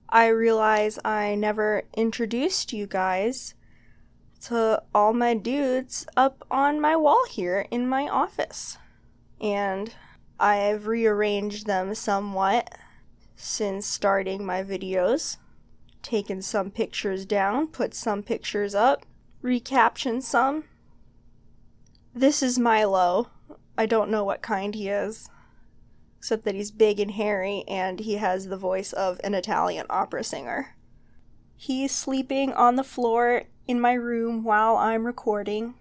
I realize I never introduced you guys to all my dudes up on my wall here in my office. And I've rearranged them somewhat since starting my videos. Taken some pictures down, put some pictures up, recaptioned some. This is Milo. I don't know what kind he is, except that he's big and hairy and he has the voice of an Italian opera singer. He's sleeping on the floor in my room while I'm recording.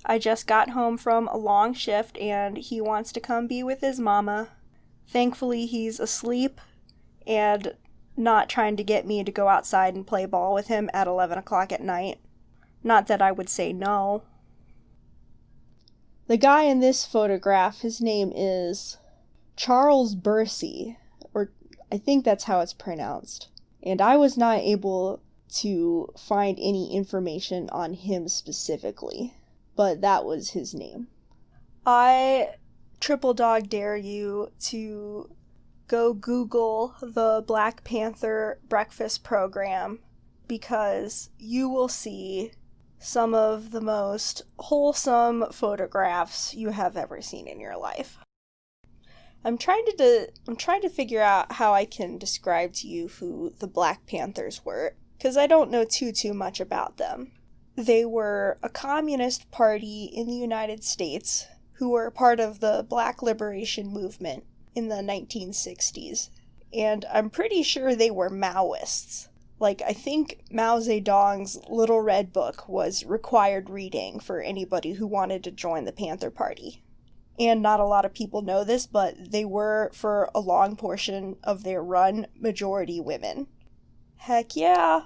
I just got home from a long shift and he wants to come be with his mama. Thankfully, he's asleep and not trying to get me to go outside and play ball with him at 11 o'clock at night. Not that I would say no. The guy in this photograph, his name is Charles Bursey, or I think that's how it's pronounced. And I was not able to find any information on him specifically, but that was his name. I triple dog dare you to go Google the Black Panther breakfast program, because you will see some of the most wholesome photographs you have ever seen in your life. I'm trying to figure out how I can describe to you who the Black Panthers were, because I don't know too much about them. They were a communist party in the United States who were part of the Black Liberation Movement in the 1960s. And I'm pretty sure they were Maoists. Like, I think Mao Zedong's Little Red Book was required reading for anybody who wanted to join the Panther Party. And not a lot of people know this, but they were, for a long portion of their run, majority women. Heck yeah!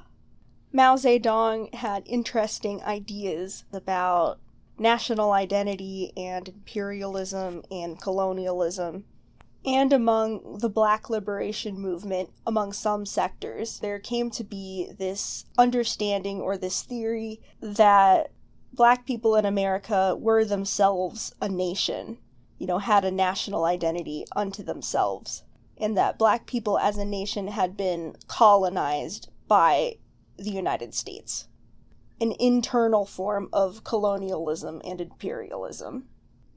Mao Zedong had interesting ideas about national identity and imperialism and colonialism. And among the Black Liberation Movement, among some sectors, there came to be this understanding or this theory that Black people in America were themselves a nation, had a national identity unto themselves, and that Black people as a nation had been colonized by the United States. An internal form of colonialism and imperialism.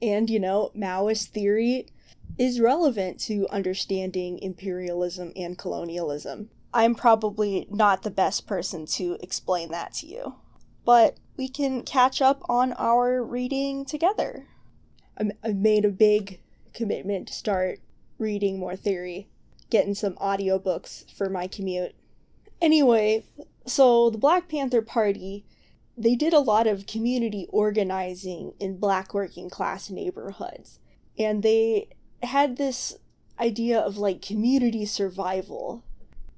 And, Maoist theory is relevant to understanding imperialism and colonialism. I'm probably not the best person to explain that to you, but we can catch up on our reading together. I've made a big commitment to start reading more theory, getting some audiobooks for my commute. Anyway, so the Black Panther Party, they did a lot of community organizing in Black working class neighborhoods, and they had this idea of community survival.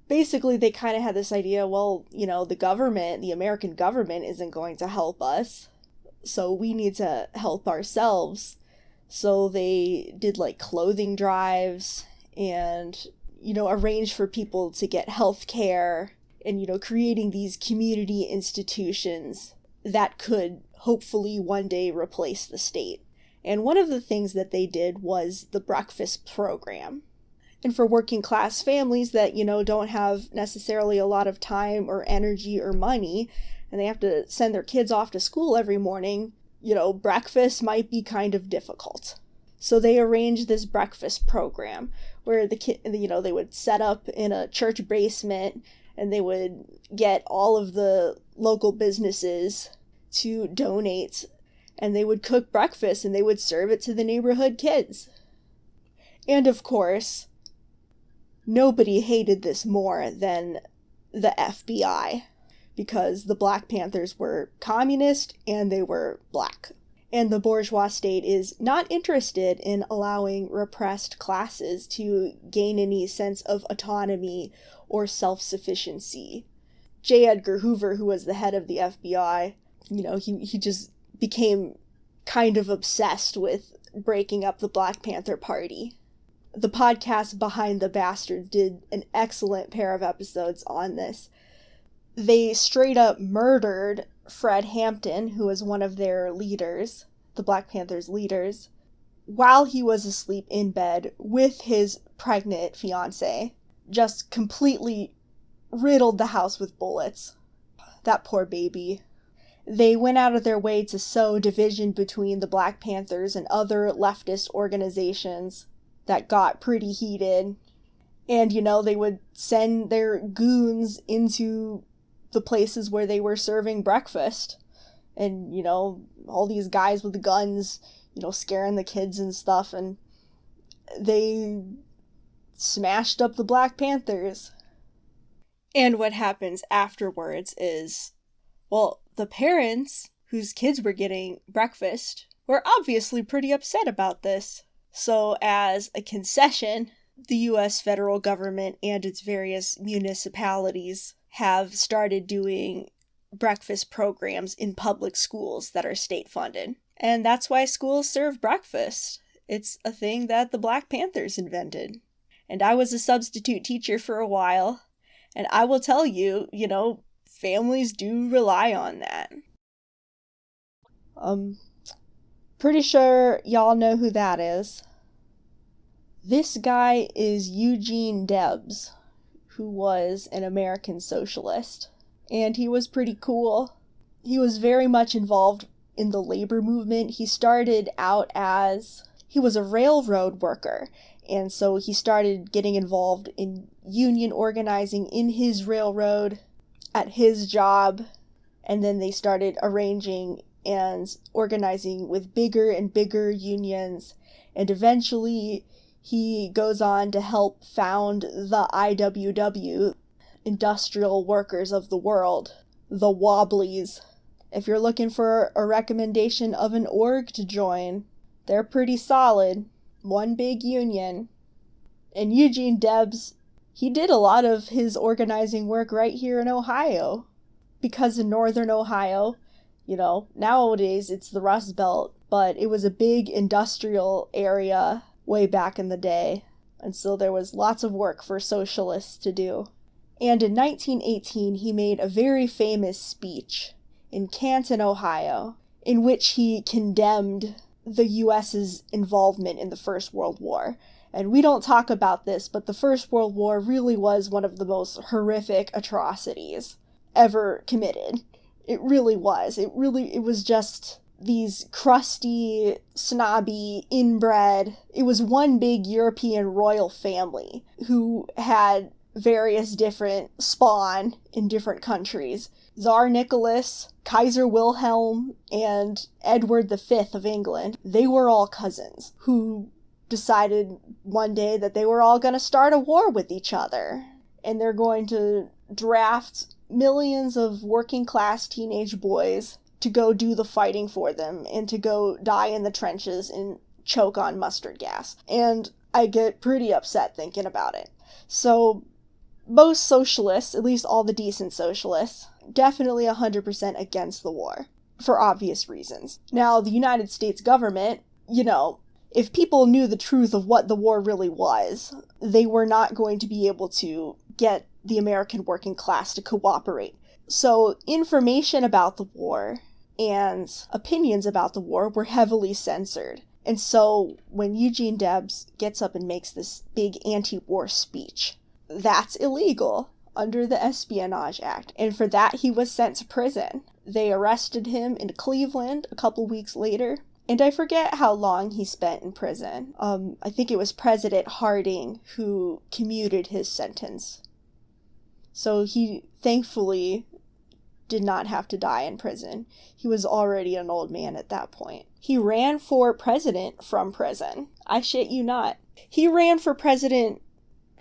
Basically, they kind of had this idea, the American government isn't going to help us, so we need to help ourselves. So they did clothing drives and, arranged for people to get health care and, creating these community institutions that could hopefully one day replace the state. And one of the things that they did was the breakfast program. And for working class families that, don't have necessarily a lot of time or energy or money, and they have to send their kids off to school every morning, breakfast might be kind of difficult. So they arranged this breakfast program where they would set up in a church basement and they would get all of the local businesses to donate, and they would cook breakfast and they would serve it to the neighborhood kids. And of course, nobody hated this more than the FBI, because the Black Panthers were communist and they were Black. And the bourgeois state is not interested in allowing repressed classes to gain any sense of autonomy or self-sufficiency. J. Edgar Hoover, who was the head of the FBI, he just became kind of obsessed with breaking up the Black Panther Party. The podcast Behind the Bastards did an excellent pair of episodes on this. They straight up murdered Fred Hampton, who was one of their leaders, the Black Panthers' leaders, while he was asleep in bed with his pregnant fiancée. Just completely riddled the house with bullets. That poor baby. They went out of their way to sow division between the Black Panthers and other leftist organizations that got pretty heated. And, they would send their goons into the places where they were serving breakfast. And, all these guys with guns, scaring the kids and stuff. And they smashed up the Black Panthers. And what happens afterwards is, well, the parents whose kids were getting breakfast were obviously pretty upset about this. So as a concession, the US federal government and its various municipalities have started doing breakfast programs in public schools that are state funded. And that's why schools serve breakfast. It's a thing that the Black Panthers invented. And I was a substitute teacher for a while, and I will tell you, families do rely on that. Pretty sure y'all know who that is. This guy is Eugene Debs, who was an American socialist. And he was pretty cool. He was very much involved in the labor movement. He started out he was a railroad worker. And so he started getting involved in union organizing in his railroad at his job. And then they started arranging and organizing with bigger and bigger unions. And eventually he goes on to help found the IWW, Industrial Workers of the World, the Wobblies. If you're looking for a recommendation of an org to join, they're pretty solid. One big union. And Eugene Debs, he did a lot of his organizing work right here in Ohio. Because in northern Ohio, nowadays it's the Rust Belt, but it was a big industrial area way back in the day. And so there was lots of work for socialists to do. And in 1918, he made a very famous speech in Canton, Ohio, in which he condemned the US's involvement in the First World War. And we don't talk about this, but the First World War really was one of the most horrific atrocities ever committed. It really was. It was just these crusty, snobby, inbred. It was one big European royal family who had various different spawn in different countries. Tsar Nicholas, Kaiser Wilhelm, and Edward V of England, they were all cousins who decided one day that they were all going to start a war with each other. And they're going to draft millions of working class teenage boys to go do the fighting for them and to go die in the trenches and choke on mustard gas. And I get pretty upset thinking about it. So most socialists, at least all the decent socialists, definitely 100% against the war, for obvious reasons. Now, the United States government, if people knew the truth of what the war really was, they were not going to be able to get the American working class to cooperate. So, information about the war and opinions about the war were heavily censored. And so, when Eugene Debs gets up and makes this big anti-war speech, that's illegal under the Espionage Act. And for that, he was sent to prison. They arrested him in Cleveland a couple weeks later. And I forget how long he spent in prison. I think it was President Harding who commuted his sentence. So he thankfully did not have to die in prison. He was already an old man at that point. He ran for president from prison. I shit you not. He ran for president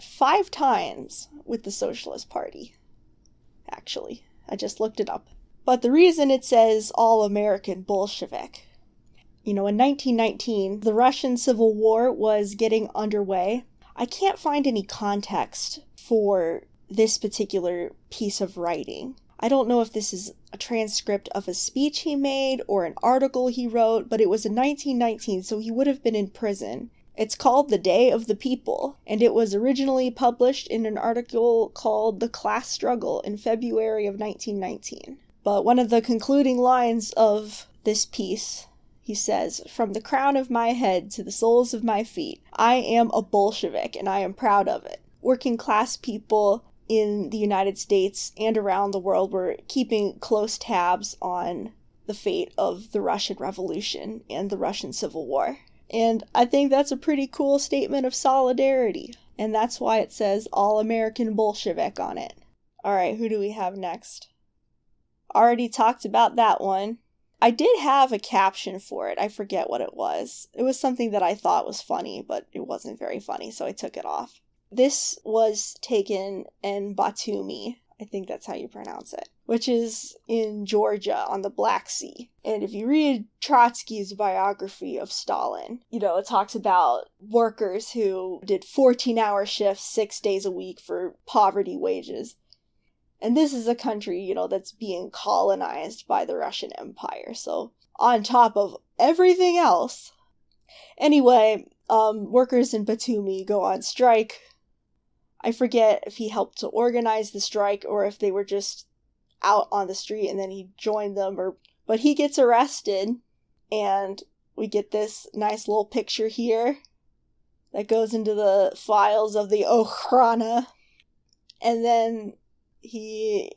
5 times with the Socialist Party. Actually, I just looked it up. But the reason it says All-American Bolshevik, in 1919, the Russian Civil War was getting underway. I can't find any context for this particular piece of writing. I don't know if this is a transcript of a speech he made or an article he wrote, but it was in 1919, so he would have been in prison. It's called The Day of the People, and it was originally published in an article called The Class Struggle in February of 1919. But one of the concluding lines of this piece, he says, "From the crown of my head to the soles of my feet, I am a Bolshevik, and I am proud of it. Working class people in the United States and around the world were keeping close tabs on the fate of the Russian Revolution and the Russian Civil War. And I think that's a pretty cool statement of solidarity. And that's why it says All American Bolshevik on it. Alright, who do we have next? Already talked about that one. I did have a caption for it. I forget what it was. It was something that I thought was funny, but it wasn't very funny, so I took it off. This was taken in Batumi. I think that's how you pronounce it, which is in Georgia on the Black Sea. And if you read Trotsky's biography of Stalin, it talks about workers who did 14-hour shifts 6 days a week for poverty wages. And this is a country, that's being colonized by the Russian Empire. So on top of everything else. Anyway, workers in Batumi go on strike. I forget if he helped to organize the strike or if they were just out on the street and then he joined them. But he gets arrested, and we get this nice little picture here that goes into the files of the Okhrana. And then he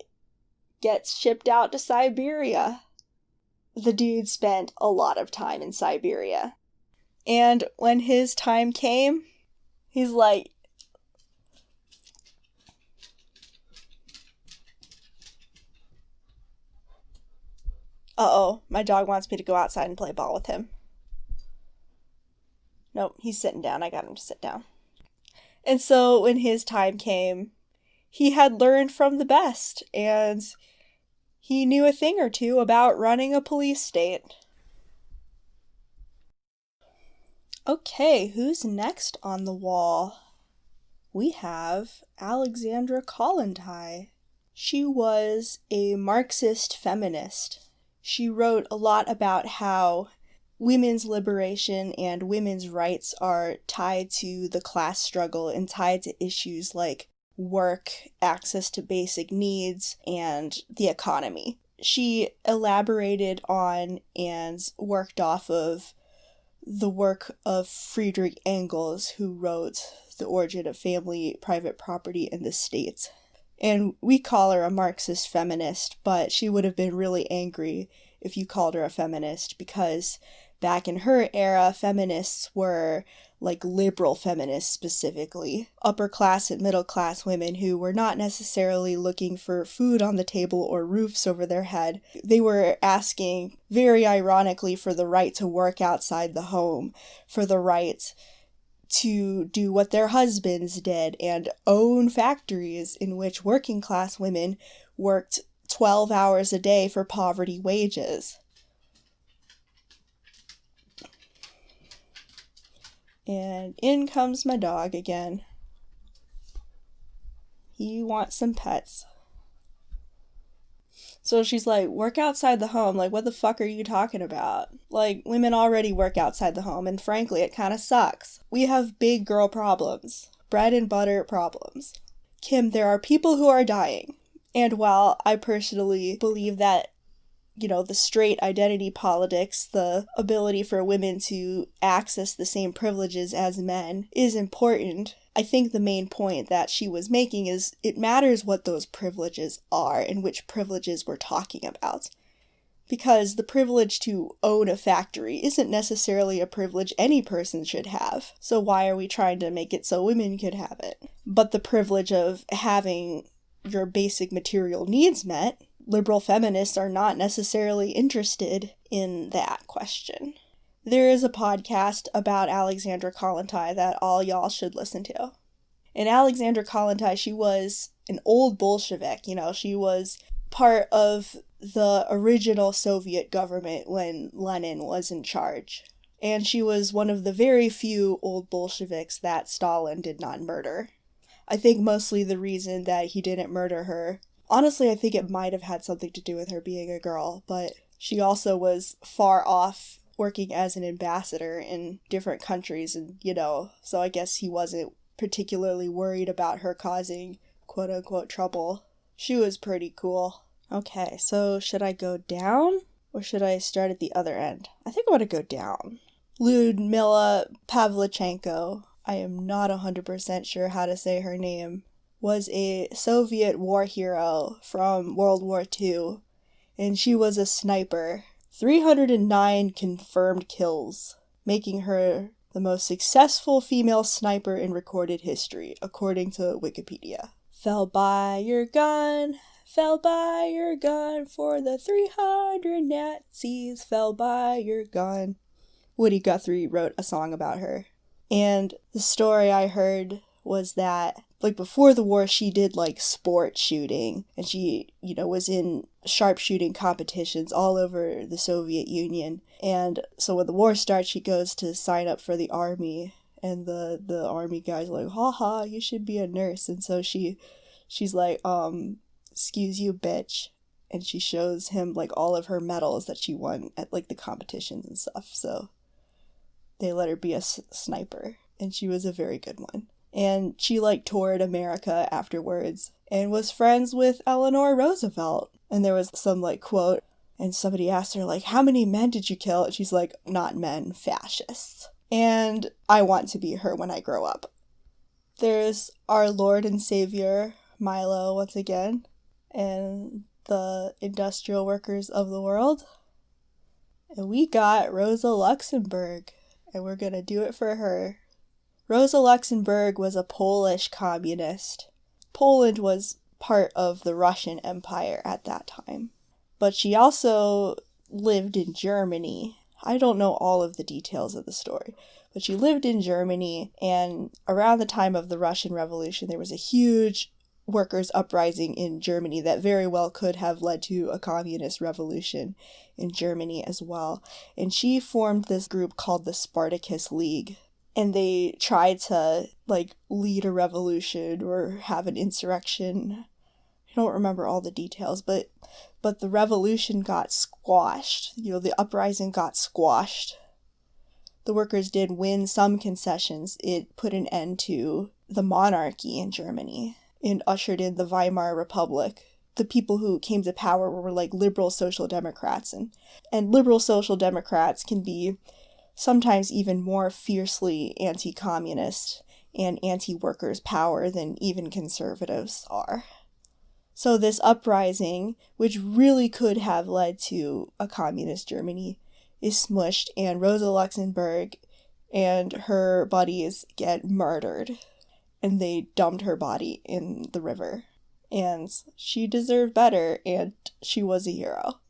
gets shipped out to Siberia. The dude spent a lot of time in Siberia. And when his time came, he's like, uh-oh, my dog wants me to go outside and play ball with him. Nope, he's sitting down. I got him to sit down. And so when his time came, he had learned from the best, and he knew a thing or two about running a police state. Okay, who's next on the wall? We have Alexandra Kollontai. She was a Marxist feminist. She wrote a lot about how women's liberation and women's rights are tied to the class struggle and tied to issues like work, access to basic needs, and the economy. She elaborated on and worked off of the work of Friedrich Engels, who wrote The Origin of Family, Private Property, and the State. And we call her a Marxist feminist, but she would have been really angry if you called her a feminist, because back in her era, feminists were like liberal feminists specifically, upper class and middle class women who were not necessarily looking for food on the table or roofs over their head. They were asking, very ironically, for the right to work outside the home, for the right to do what their husbands did and own factories in which working class women worked 12 hours a day for poverty wages. And in comes my dog again. He wants some pets. So she's like, work outside the home. Like, what the fuck are you talking about? Like, women already work outside the home, and frankly, it kind of sucks. We have big girl problems. Bread and butter problems. Kim, there are people who are dying. And while I personally believe that, the straight identity politics, the ability for women to access the same privileges as men is important, I think the main point that she was making is it matters what those privileges are and which privileges we're talking about. Because the privilege to own a factory isn't necessarily a privilege any person should have. So why are we trying to make it so women could have it? But the privilege of having your basic material needs met, liberal feminists are not necessarily interested in that question. There is a podcast about Alexandra Kollontai that all y'all should listen to. And Alexandra Kollontai, she was an old Bolshevik, she was part of the original Soviet government when Lenin was in charge. And she was one of the very few old Bolsheviks that Stalin did not murder. I think mostly the reason that he didn't murder her, honestly, I think it might have had something to do with her being a girl, but she also was far off working as an ambassador in different countries, and, so I guess he wasn't particularly worried about her causing quote-unquote trouble. She was pretty cool. Okay, so should I go down, or should I start at the other end? I think I want to go down. Lyudmila Pavlichenko. I am not 100% sure how to say her name. was a Soviet war hero from World War II, and she was a sniper. 309 confirmed kills, making her the most successful female sniper in recorded history, according to Wikipedia. Fell by your gun for the 300 Nazis, fell by your gun. Woody Guthrie wrote a song about her. And the story I heard was that, like, before the war, she did, like, sport shooting, and she, was in sharpshooting competitions all over the Soviet Union. And so when the war starts, she goes to sign up for the army, and the army guy's like, haha, you should be a nurse. And so she's like, excuse you, bitch. And she shows him, like, all of her medals that she won at, like, the competitions and stuff. So they let her be a sniper, and she was a very good one. And she, like, toured America afterwards and was friends with Eleanor Roosevelt. And there was some, like, quote, and somebody asked her, like, how many men did you kill? And she's like, not men, fascists. And I want to be her when I grow up. There's our Lord and Savior, Milo, once again, and the industrial workers of the world. And we got Rosa Luxemburg, and we're gonna do it for her. Rosa Luxemburg was a Polish communist. Poland was part of the Russian Empire at that time. But she also lived in Germany. I don't know all of the details of the story, but she lived in Germany, and around the time of the Russian Revolution, there was a huge workers' uprising in Germany that very well could have led to a communist revolution in Germany as well. And she formed this group called the Spartacus League. And they tried to, like, lead a revolution or have an insurrection. I don't remember all the details, but the revolution got squashed. The uprising got squashed. The workers did win some concessions. It put an end to the monarchy in Germany and ushered in the Weimar Republic. The people who came to power were, like, liberal social democrats. And liberal social democrats can be sometimes even more fiercely anti-communist and anti-workers' power than even conservatives are. So this uprising, which really could have led to a communist Germany, is smushed, and Rosa Luxemburg and her buddies get murdered, and they dumped her body in the river. And she deserved better, and she was a hero.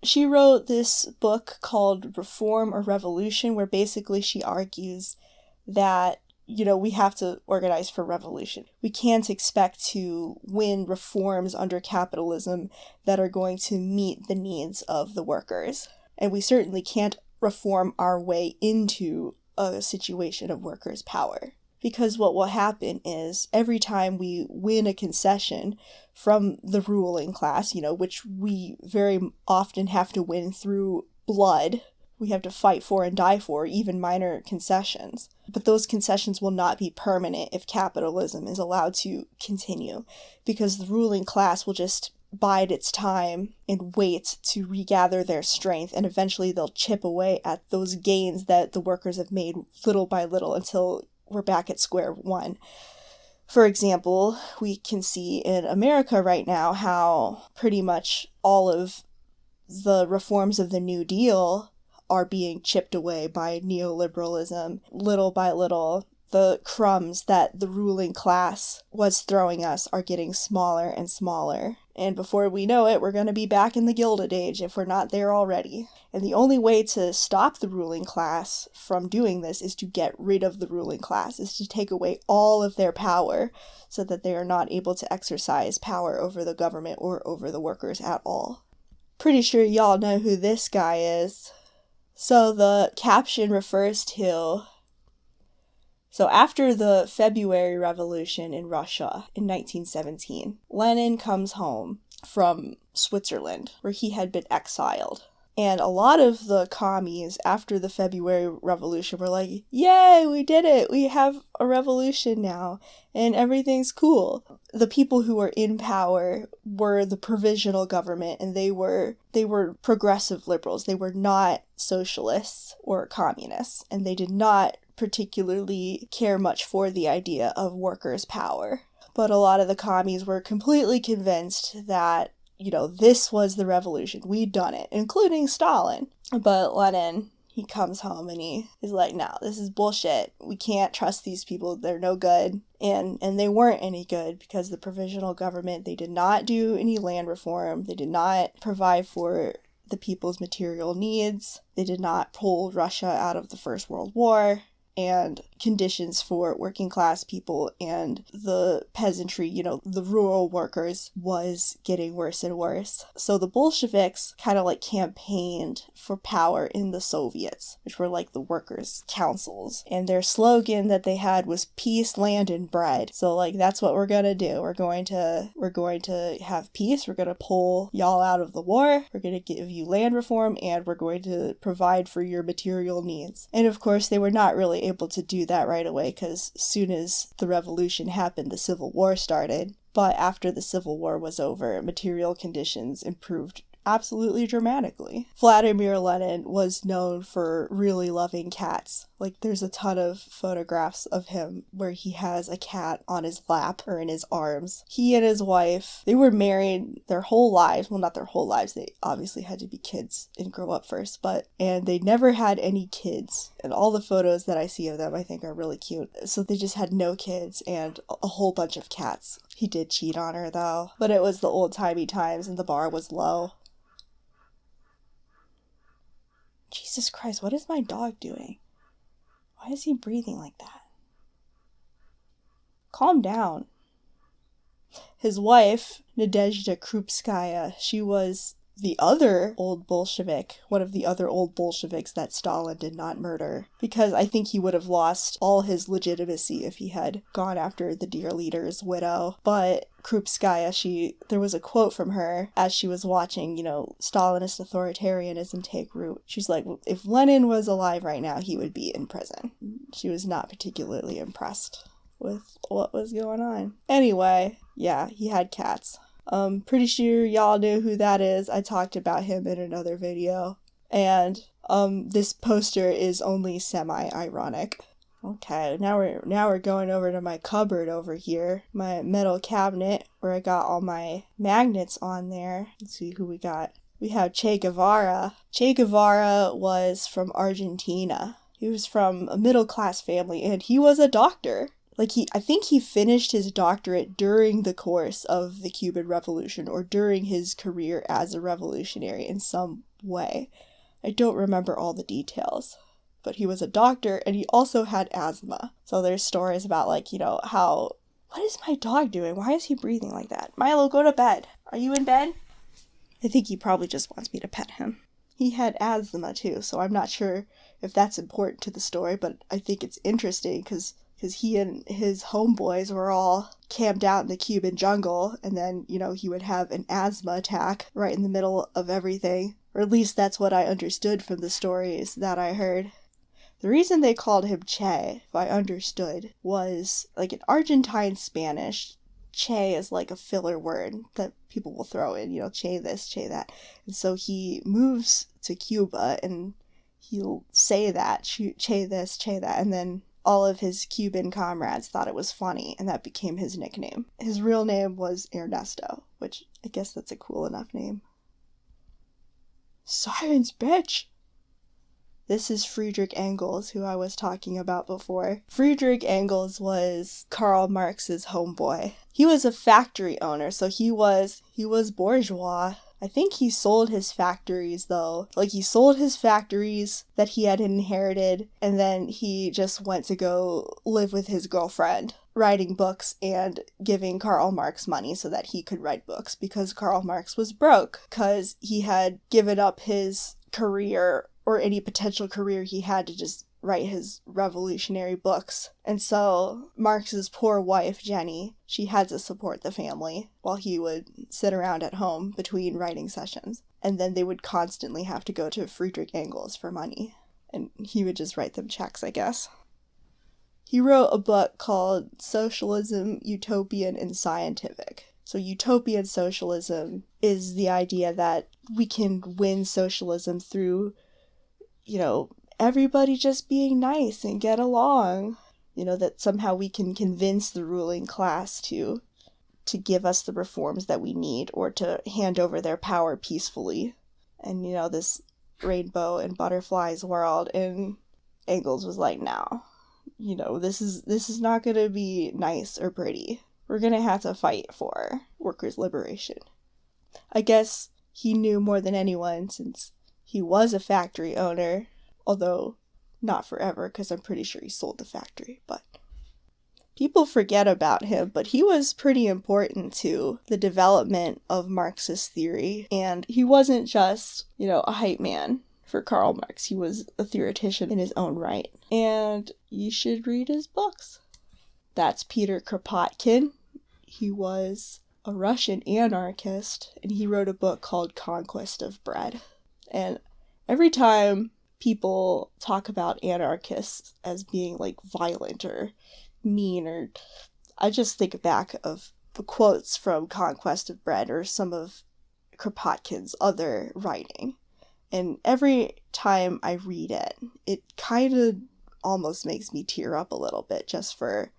She wrote this book called Reform or Revolution, where basically she argues that, we have to organize for revolution. We can't expect to win reforms under capitalism that are going to meet the needs of the workers. And we certainly can't reform our way into a situation of workers' power. Because what will happen is every time we win a concession from the ruling class, which we very often have to win through blood, we have to fight for and die for, even minor concessions. But those concessions will not be permanent if capitalism is allowed to continue, because the ruling class will just bide its time and wait to regather their strength, and eventually they'll chip away at those gains that the workers have made little by little until we're back at square one. For example, we can see in America right now how pretty much all of the reforms of the New Deal are being chipped away by neoliberalism. Little by little, the crumbs that the ruling class was throwing us are getting smaller and smaller. And before we know it, we're going to be back in the Gilded Age if we're not there already. And the only way to stop the ruling class from doing this is to get rid of the ruling class, is to take away all of their power so that they are not able to exercise power over the government or over the workers at all. Pretty sure y'all know who this guy is. So the caption refers to... So after the February Revolution in Russia in 1917, Lenin comes home from Switzerland, where he had been exiled. And a lot of the commies after the February Revolution were like, yay, we did it! We have a revolution now, and everything's cool. The people who were in power were the provisional government, and they were progressive liberals. They were not socialists or communists, and they did not particularly care much for the idea of workers' power. But a lot of the commies were completely convinced that, this was the revolution. We'd done it, including Stalin. But Lenin, he comes home and he is like, no, this is bullshit. We can't trust these people. They're no good. And they weren't any good because the provisional government, they did not do any land reform. They did not provide for the people's material needs. They did not pull Russia out of the First World War. And conditions for working class people and the peasantry, the rural workers, was getting worse and worse. So the Bolsheviks kind of like campaigned for power in the Soviets, which were like the workers' councils. And their slogan that they had was peace, land, and bread. So like that's what we're gonna do. We're going to have peace. We're gonna pull y'all out of the war. We're gonna give you land reform, and we're going to provide for your material needs. And of course, they were not really able to do that right away because as soon as the revolution happened, the Civil War started. But after the Civil War was over, material conditions improved absolutely dramatically. Vladimir Lenin was known for really loving cats. Like, there's a ton of photographs of him where he has a cat on his lap or in his arms. He and his wife, they were married their whole lives. Well, not their whole lives. They obviously had to be kids and grow up first, and they never had any kids. And all the photos that I see of them, I think, are really cute. So they just had no kids and a whole bunch of cats. He did cheat on her, though. But it was the old-timey times and the bar was low. Jesus Christ, what is my dog doing? Why is he breathing like that? Calm down. His wife, Nadezhda Krupskaya, she was the other old Bolshevik, one of the other old Bolsheviks that Stalin did not murder, because I think he would have lost all his legitimacy if he had gone after the dear leader's widow. But Krupskaya, there was a quote from her as she was watching, Stalinist authoritarianism take root. She's like, if Lenin was alive right now, he would be in prison. She was not particularly impressed with what was going on. Anyway, yeah, he had cats. Pretty sure y'all knew who that is. I talked about him in another video. And, this poster is only semi-ironic. Okay, now we're going over to my cupboard over here. My metal cabinet, where I got all my magnets on there. Let's see who we got. We have Che Guevara. Che Guevara was from Argentina. He was from a middle-class family, and he was a doctor. I think he finished his doctorate during the course of the Cuban Revolution or during his career as a revolutionary in some way. I don't remember all the details. But he was a doctor and he also had asthma. So there's stories about how, what is my dog doing? Why is he breathing like that? Milo, go to bed. Are you in bed? I think he probably just wants me to pet him. He had asthma too, so I'm not sure if that's important to the story, but I think it's interesting because he and his homeboys were all camped out in the Cuban jungle, and then, he would have an asthma attack right in the middle of everything. Or at least that's what I understood from the stories that I heard. The reason they called him Che, if I understood, was, in Argentine Spanish, Che is like a filler word that people will throw in, Che this, Che that. And so he moves to Cuba, and he'll say that, Che this, Che that, and then all of his Cuban comrades thought it was funny, and that became his nickname. His real name was Ernesto, which I guess that's a cool enough name. Silence, bitch! This is Friedrich Engels, who I was talking about before. Friedrich Engels was Karl Marx's homeboy. He was a factory owner, so he was bourgeois. I think he sold his factories, though. He sold his factories that he had inherited, and then he just went to go live with his girlfriend, writing books and giving Karl Marx money so that he could write books, because Karl Marx was broke, because he had given up his career, or any potential career he had, to just write his revolutionary books. And so Marx's poor wife, Jenny, she had to support the family while he would sit around at home between writing sessions. And then they would constantly have to go to Friedrich Engels for money. And he would just write them checks, I guess. He wrote a book called Socialism, Utopian, and Scientific. So utopian socialism is the idea that we can win socialism through, everybody just being nice and get along. That somehow we can convince the ruling class to to give us the reforms that we need or to hand over their power peacefully. And, you know, this rainbow and butterflies world, and Engels was like, no, you know, this is not going to be nice or pretty. We're going to have to fight for workers' liberation. I guess he knew more than anyone since he was a factory owner, although not forever, because I'm pretty sure he sold the factory, but people forget about him, but he was pretty important to the development of Marxist theory, and he wasn't just, you know, a hype man for Karl Marx. He was a theoretician in his own right, and you should read his books. That's Peter Kropotkin. He was a Russian anarchist, and he wrote a book called Conquest of Bread. And every time people talk about anarchists as being like violent or mean, or I just think back of the quotes from Conquest of Bread or some of Kropotkin's other writing. And every time I read it, it kind of almost makes me tear up a little bit just for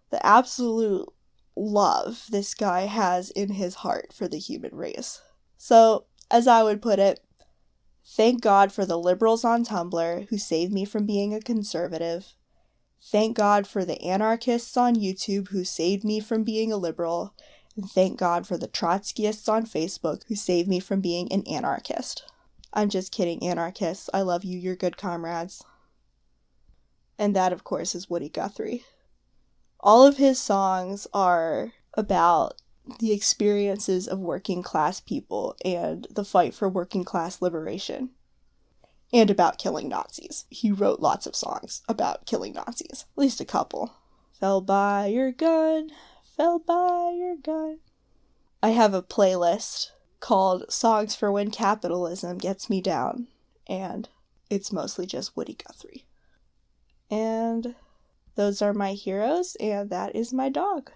the absolute love this guy has in his heart for the human race. So, as I would put it, thank God for the liberals on Tumblr who saved me from being a conservative. Thank God for the anarchists on YouTube who saved me from being a liberal. And thank God for the Trotskyists on Facebook who saved me from being an anarchist. I'm just kidding, anarchists. I love you. You're good comrades. And that, of course, is Woody Guthrie. All of his songs are about the experiences of working class people and the fight for working class liberation. And about killing Nazis. He wrote lots of songs about killing Nazis. At least a couple. Fell by your gun, fell by your gun. I have a playlist called Songs for When Capitalism Gets Me Down. And it's mostly just Woody Guthrie. And those are my heroes, and that is my dog.